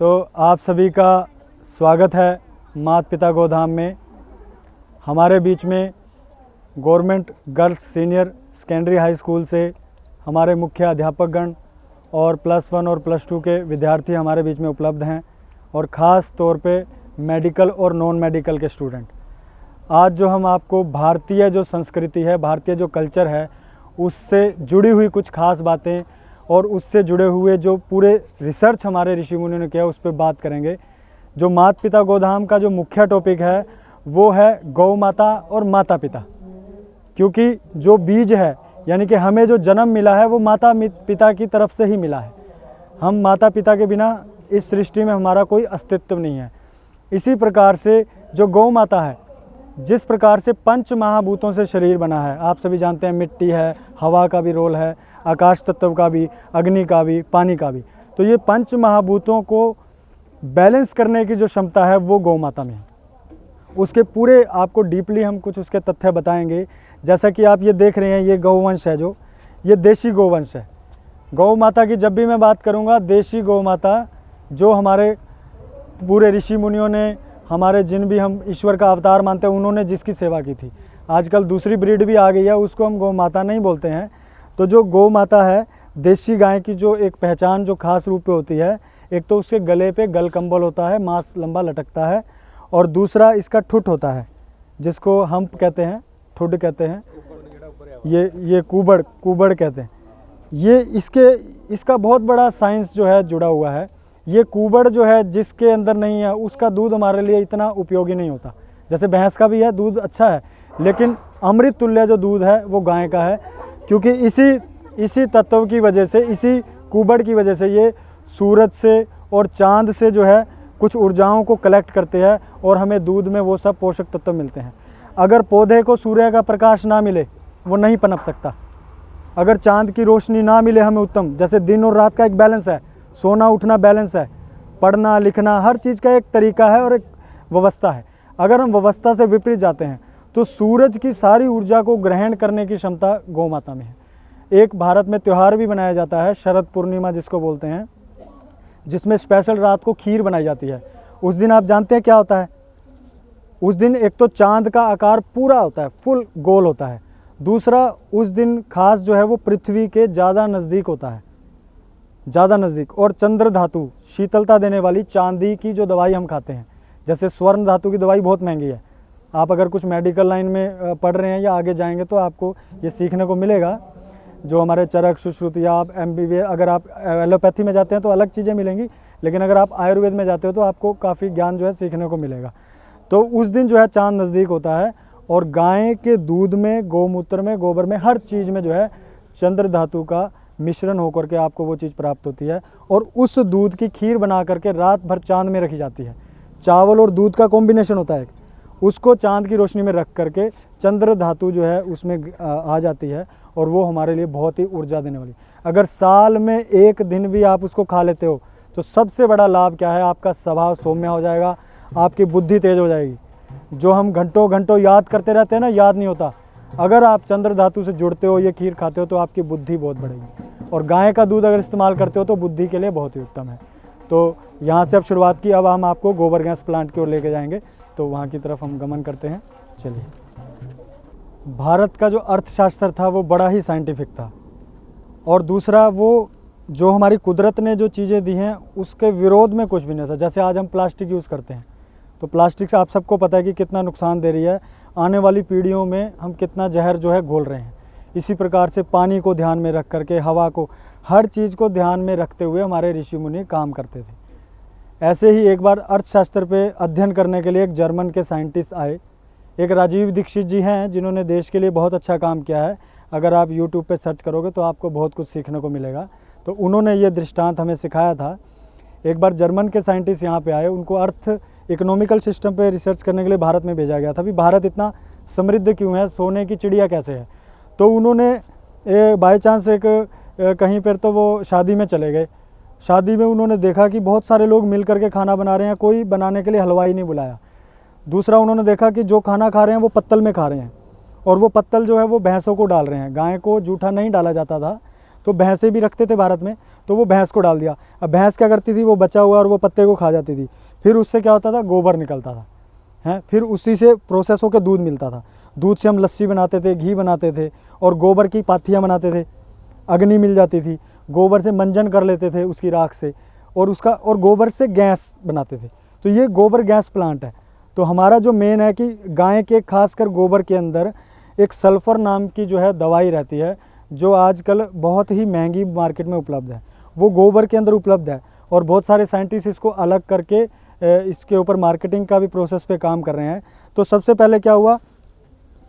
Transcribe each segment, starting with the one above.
तो आप सभी का स्वागत है माता पिता गोधाम में। हमारे बीच में government girls senior secondary high school से हमारे मुख्य अध्यापकगण और +1 और +2 के विद्यार्थी हमारे बीच में उपलब्ध हैं और ख़ास तौर पे मेडिकल और नॉन मेडिकल के स्टूडेंट। आज जो हम आपको भारतीय जो संस्कृति है, भारतीय जो कल्चर है, उससे जुड़ी हुई कुछ खास बातें और उससे जुड़े हुए जो पूरे रिसर्च हमारे ऋषि मुनियों ने किया उस पर बात करेंगे। जो माता पिता गोधाम का जो मुख्य टॉपिक है वो है गौ माता और माता पिता, क्योंकि जो बीज है यानी कि हमें जो जन्म मिला है वो माता पिता की तरफ से ही मिला है। हम माता पिता के बिना इस सृष्टि में हमारा कोई अस्तित्व नहीं है। इसी प्रकार से जो गौ माता है, जिस प्रकार से 5 महाभूतों से शरीर बना है, आप सभी जानते हैं मिट्टी है, हवा का भी रोल है, आकाश तत्व का भी, अग्नि का भी, पानी का भी। तो ये 5 महाभूतों को बैलेंस करने की जो क्षमता है वो गौ माता में है। उसके पूरे आपको डीपली हम कुछ उसके तथ्य बताएंगे। जैसा कि आप ये देख रहे हैं, ये गौवंश है, जो ये देशी गौवंश है। गौ माता की जब भी मैं बात करूँगा, देशी गौ माता जो हमारे पूरे ऋषि मुनियों ने, हमारे जिन भी हम ईश्वर का अवतार मानते हैं, उन्होंने जिसकी सेवा की थी। आजकल दूसरी ब्रीड भी आ गई है, उसको हम गौ माता नहीं बोलते हैं। तो जो गौ माता है, देशी गाय की जो एक पहचान जो खास रूप पे होती है, एक तो उसके गले पे गल कंबल होता है, मांस लंबा लटकता है, और दूसरा इसका ठुट होता है जिसको हम्प कहते हैं, ठुड कहते हैं, ये कुबड़ कहते हैं। ये इसका बहुत बड़ा साइंस जो है जुड़ा हुआ है। ये कुबड़ जो है जिसके अंदर नहीं है, उसका दूध हमारे लिए इतना उपयोगी नहीं होता। जैसे भैंस का भी है दूध अच्छा है, लेकिन अमृत तुल्य जो दूध है वो गाय का है, क्योंकि इसी तत्व की वजह से, इसी कुबड़ की वजह से ये सूरज से और चांद से जो है कुछ ऊर्जाओं को कलेक्ट करते हैं और हमें दूध में वो सब पोषक तत्व मिलते हैं। अगर पौधे को सूर्य का प्रकाश ना मिले वो नहीं पनप सकता। अगर चांद की रोशनी ना मिले हमें उत्तम, जैसे दिन और रात का एक बैलेंस है, सोना उठना बैलेंस है, पढ़ना लिखना हर चीज़ का एक तरीका है और एक व्यवस्था है। अगर हम व्यवस्था से विपरीत जाते हैं तो सूरज की सारी ऊर्जा को ग्रहण करने की क्षमता गौ माता में है। एक भारत में त्यौहार भी मनाया जाता है, शरद पूर्णिमा जिसको बोलते हैं, जिसमें स्पेशल रात को खीर बनाई जाती है। उस दिन आप जानते हैं क्या होता है? उस दिन एक तो चांद का आकार पूरा होता है, फुल गोल होता है। दूसरा, उस दिन खास जो है वो पृथ्वी के ज़्यादा नज़दीक होता है, ज़्यादा नज़दीक। और चंद्र धातु, शीतलता देने वाली चांदी की जो दवाई हम खाते हैं, जैसे स्वर्ण धातु की दवाई बहुत महंगी है। आप अगर कुछ मेडिकल लाइन में पढ़ रहे हैं या आगे जाएंगे तो आपको ये सीखने को मिलेगा। जो हमारे चरक सुश्रुति या आप MBBS, अगर आप एलोपैथी में जाते हैं तो अलग चीज़ें मिलेंगी, लेकिन अगर आप आयुर्वेद में जाते हो तो आपको काफ़ी ज्ञान जो है सीखने को मिलेगा। तो उस दिन जो है चांद नज़दीक होता है और गाय के दूध में, गौमूत्र में, गोबर में, हर चीज़ में जो है चंद्र धातु का मिश्रण होकर के आपको वो चीज़ प्राप्त होती है। और उस दूध की खीर बना करके रात भर चांद में रखी जाती है। चावल और दूध का कॉम्बिनेशन होता है, उसको चांद की रोशनी में रख करके चंद्र धातु जो है उसमें आ जाती है और वो हमारे लिए बहुत ही ऊर्जा देने वाली। अगर साल में एक दिन भी आप उसको खा लेते हो तो सबसे बड़ा लाभ क्या है? आपका स्वभाव सौम्य हो जाएगा, आपकी बुद्धि तेज हो जाएगी। जो हम घंटों घंटों याद करते रहते हैं ना, याद नहीं होता। अगर आप चंद्र धातु से जुड़ते हो, ये खीर खाते हो तो आपकी बुद्धि बहुत बढ़ेगी। और गाय का दूध अगर इस्तेमाल करते हो तो बुद्धि के लिए बहुत ही उत्तम है। तो यहाँ से अब शुरुआत की, अब हम आपको गोबर गैस प्लांट की ओर लेके जाएंगे, तो वहाँ की तरफ हम गमन करते हैं। चलिए। भारत का जो अर्थशास्त्र था वो बड़ा ही साइंटिफिक था, और दूसरा वो जो हमारी कुदरत ने जो चीज़ें दी हैं उसके विरोध में कुछ भी नहीं था। जैसे आज हम प्लास्टिक यूज़ करते हैं, तो प्लास्टिक से आप सबको पता है कि कितना नुकसान दे रही है। आने वाली पीढ़ियों में हम कितना जहर जो है घोल रहे हैं। इसी प्रकार से पानी को ध्यान में रख करके, हवा को, हर चीज़ को ध्यान में रखते हुए हमारे ऋषि मुनि काम करते थे। ऐसे ही एक बार अर्थशास्त्र पे अध्ययन करने के लिए एक जर्मन के साइंटिस्ट आए। एक राजीव दीक्षित जी हैं जिन्होंने देश के लिए बहुत अच्छा काम किया है। अगर आप YouTube पे सर्च करोगे तो आपको बहुत कुछ सीखने को मिलेगा। तो उन्होंने ये दृष्टांत हमें सिखाया था। एक बार जर्मन के साइंटिस्ट यहाँ पे आए, उनको अर्थ इकोनॉमिकल सिस्टम पे रिसर्च करने के लिए भारत में भेजा गया था। भी भारत इतना समृद्ध क्यों है, सोने की चिड़िया कैसे है। तो उन्होंने बाय चांस एक कहीं पर तो वो शादी में चले गए। शादी में उन्होंने देखा कि बहुत सारे लोग मिल करके खाना बना रहे हैं, कोई बनाने के लिए हलवाई नहीं बुलाया। दूसरा, उन्होंने देखा कि जो खाना खा रहे हैं वो पत्तल में खा रहे हैं, और वो पत्तल जो है वो भैंसों को डाल रहे हैं। गाय को जूठा नहीं डाला जाता था, तो भैंसें भी रखते थे भारत में, तो वो भैंस को डाल दिया। अब भैंस क्या करती थी, वो बचा हुआ और वो पत्ते को खा जाती थी। फिर उससे क्या होता था, गोबर निकलता था, हैं। फिर उसी से प्रोसेस होकर दूध मिलता था। दूध से हम लस्सी बनाते थे, घी बनाते थे, और गोबर की पाथियाँ बनाते थे। अग्नि मिल जाती थी, गोबर से मंजन कर लेते थे उसकी राख से, और गोबर से गैस बनाते थे। तो ये गोबर गैस प्लांट है। तो हमारा जो मेन है कि गाय के खासकर गोबर के अंदर एक सल्फ़र नाम की जो है दवाई रहती है, जो आजकल बहुत ही महंगी मार्केट में उपलब्ध है, वो गोबर के अंदर उपलब्ध है। और बहुत सारे साइंटिस्ट इसको अलग करके इसके ऊपर मार्केटिंग का भी प्रोसेस पे काम कर रहे हैं। तो सबसे पहले क्या हुआ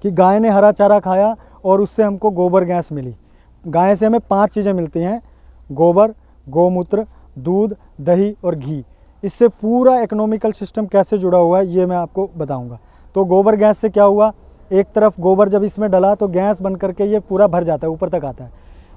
कि गाय ने हरा चारा खाया और उससे हमको गोबर गैस मिली। गाय से हमें 5 चीज़ें मिलती हैं, गोबर, गोमूत्र, दूध, दही और घी। इससे पूरा इकोनॉमिकल सिस्टम कैसे जुड़ा हुआ है ये मैं आपको बताऊंगा। तो गोबर गैस से क्या हुआ, एक तरफ गोबर जब इसमें डला तो गैस बन करके ये पूरा भर जाता है, ऊपर तक आता है।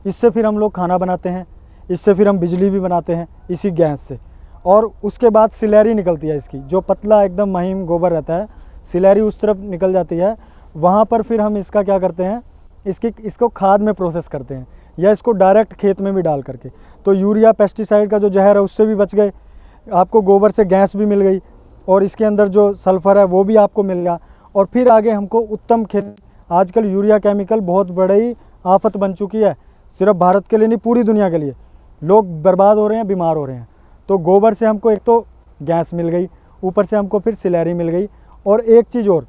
इससे फिर हम लोग खाना बनाते हैं, इससे फिर हम बिजली भी बनाते हैं इसी गैस से। और उसके बाद सिलेरी निकलती है इसकी, जो पतला एकदम महीन गोबर रहता है, सिलेरी उस तरफ निकल जाती है। वहाँ पर फिर हम इसका क्या करते हैं, इसको खाद में प्रोसेस करते हैं, या इसको डायरेक्ट खेत में भी डाल करके। तो यूरिया पेस्टिसाइड का जो जहर है उससे भी बच गए, आपको गोबर से गैस भी मिल गई, और इसके अंदर जो सल्फ़र है वो भी आपको मिल गया। और फिर आगे हमको उत्तम खेती, आजकल यूरिया केमिकल बहुत बड़ी आफत बन चुकी है, सिर्फ भारत के लिए नहीं पूरी दुनिया के लिए। लोग बर्बाद हो रहे हैं, बीमार हो रहे हैं। तो गोबर से हमको एक तो गैस मिल गई, ऊपर से हमको फिर सिलेरी मिल गई। और एक चीज़ और,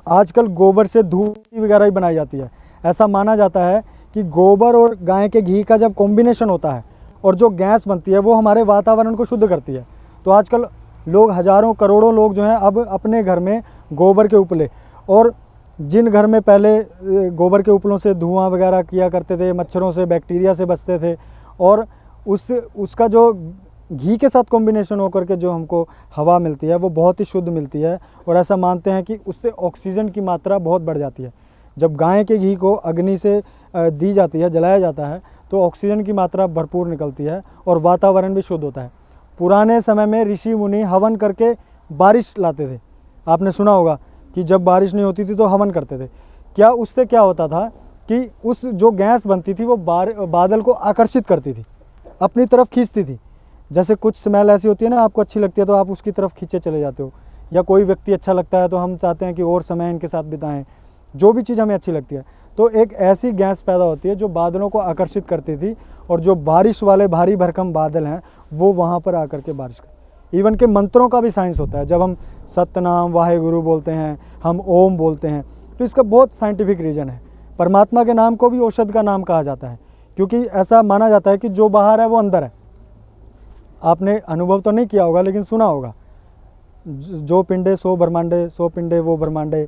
आजकल गोबर से धूप वगैरह भी बनाई जाती है। ऐसा माना जाता है कि गोबर और गाय के घी का जब कॉम्बिनेशन होता है और जो गैस बनती है वो हमारे वातावरण को शुद्ध करती है। तो आजकल लोग, हज़ारों करोड़ों लोग जो हैं अब अपने घर में गोबर के उपले, और जिन घर में पहले गोबर के उपलों से धुआं वगैरह किया करते थे, मच्छरों से, बैक्टीरिया से बचते थे, और उसका जो घी के साथ कॉम्बिनेशन होकर के जो हमको हवा मिलती है वो बहुत ही शुद्ध मिलती है। और ऐसा मानते हैं कि उससे ऑक्सीजन की मात्रा बहुत बढ़ जाती है। जब गाय के घी को अग्नि से दी जाती है, जलाया जाता है, तो ऑक्सीजन की मात्रा भरपूर निकलती है और वातावरण भी शुद्ध होता है। पुराने समय में ऋषि मुनि हवन करके बारिश लाते थे। आपने सुना होगा कि जब बारिश नहीं होती थी तो हवन करते थे। क्या उससे क्या होता था कि उस जो गैस बनती थी वो बादल को आकर्षित करती थी, अपनी तरफ खींचती थी। जैसे कुछ स्मेल ऐसी होती है ना, आपको अच्छी लगती है तो आप उसकी तरफ खींचे चले जाते हो, या कोई व्यक्ति अच्छा लगता है तो हम चाहते हैं कि और समय इनके साथ बिताएं, जो भी चीज़ हमें अच्छी लगती है। तो एक ऐसी गैस पैदा होती है जो बादलों को आकर्षित करती थी, और जो बारिश वाले भारी भरकम बादल हैं वो वहाँ पर आकर के बारिश करते। इवन के मंत्रों का भी साइंस होता है। जब हम सतनाम वाहेगुरु बोलते हैं, हम ओम बोलते हैं, तो इसका बहुत साइंटिफिक रीज़न है। परमात्मा के नाम को भी औषध का नाम कहा जाता है, क्योंकि ऐसा माना जाता है कि जो बाहर है वो अंदर है। आपने अनुभव तो नहीं किया होगा लेकिन सुना होगा, जो पिंडे सो ब्रह्मांडे, सो पिंडे वो ब्रह्मांडे,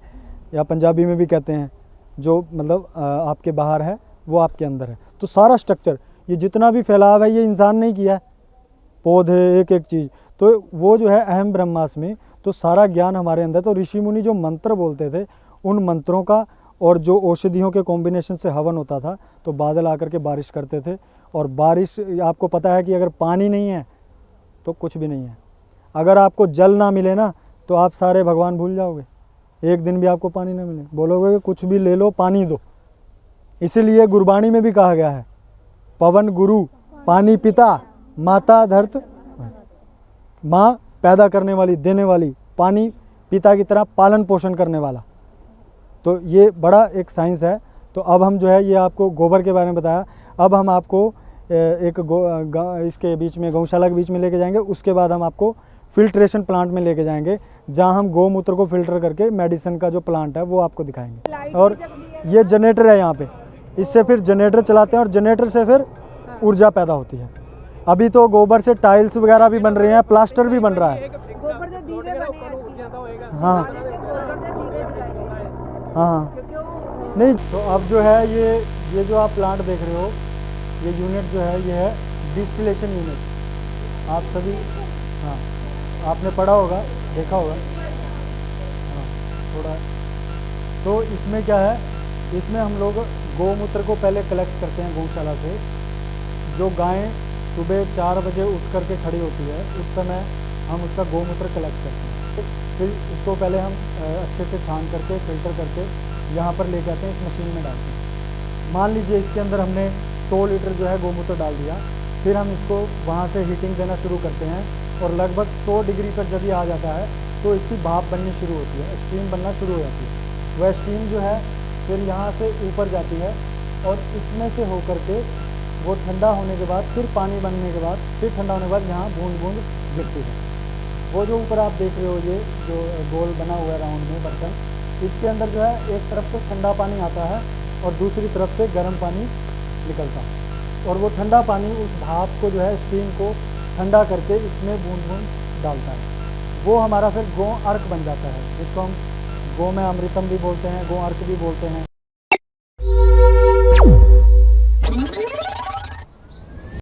या पंजाबी में भी कहते हैं, जो मतलब आपके बाहर है वो आपके अंदर है। तो सारा स्ट्रक्चर, ये जितना भी फैलाव है ये इंसान नहीं किया है, पौधे, एक एक चीज़, तो वो जो है अहम ब्रह्मास्मि, तो सारा ज्ञान हमारे अंदर। तो ऋषि मुनि जो मंत्र बोलते थे, उन मंत्रों का और जो औषधियों के कॉम्बिनेशन से हवन होता था, तो बादल आकर के बारिश करते थे। और बारिश, आपको पता है कि अगर पानी नहीं है तो कुछ भी नहीं है। अगर आपको जल ना मिले ना तो आप सारे भगवान भूल जाओगे। एक दिन भी आपको पानी ना मिले, बोलोगे कि कुछ भी ले लो, पानी दो। इसीलिए गुरबाणी में भी कहा गया है, पवन गुरु, पानी पिता, माता धरत, माँ पैदा करने वाली, देने वाली, पानी पिता की तरह पालन पोषण करने वाला। तो ये बड़ा एक साइंस है। तो अब हम जो है ये आपको गोबर के बारे में बताया, अब हम आपको एक इसके बीच में, गौशाला के बीच में लेके जाएंगे। उसके बाद हम आपको फिल्ट्रेशन प्लांट में लेके जाएंगे, जहां हम गोमूत्र को फिल्टर करके मेडिसिन का जो प्लांट है वो आपको दिखाएंगे। और ये जनरेटर है यहाँ पे, इससे फिर जनरेटर चलाते हैं और जनरेटर से फिर ऊर्जा पैदा होती है। अभी तो गोबर से टाइल्स वगैरह भी बन रहे हैं, प्लास्टर भी बन रहा है। हाँ हाँ, नहीं तो अब जो है ये जो आप प्लांट देख रहे हो, ये यूनिट जो है ये है डिस्टिलेशन यूनिट। आप सभी, हाँ आपने पढ़ा होगा, देखा होगा, हाँ थोड़ा। तो इसमें क्या है, इसमें हम लोग गोमूत्र को पहले कलेक्ट करते हैं गौशाला से। जो गायें सुबह 4 बजे उठ करके खड़ी होती है, उस समय हम उसका गोमूत्र कलेक्ट करते हैं। फिर इसको पहले हम अच्छे से छान करके, फिल्टर करके यहाँ पर लेके आते हैं, इस मशीन में डालते हैं। मान लीजिए इसके अंदर हमने 100 लीटर जो है गोमूत्र डाल दिया। फिर हम इसको वहाँ से हीटिंग देना शुरू करते हैं और लगभग 100 डिग्री पर जब ये आ जाता है तो इसकी भाप बननी शुरू होती है, स्टीम बनना शुरू हो जाती है। वह स्टीम जो है फिर यहाँ से ऊपर जाती है और इसमें से होकर के वो ठंडा होने के बाद, फिर पानी बनने के बाद, फिर ठंडा होने के बाद यहाँ बूंद बूंद गिरती है। वो जो ऊपर आप देख रहे हो ये जो गोल बना हुआ है राउंड में बर्तन, इसके अंदर जो है एक तरफ से ठंडा पानी आता है और दूसरी तरफ से गर्म पानी निकलता है और वो ठंडा पानी उस भाप को जो है स्टीम को ठंडा करके इसमें बूंद बूंद डालता है। वो हमारा फिर गो अर्क बन जाता है, जिसको हम गो में अमृतम भी बोलते हैं, गो अर्क भी बोलते हैं।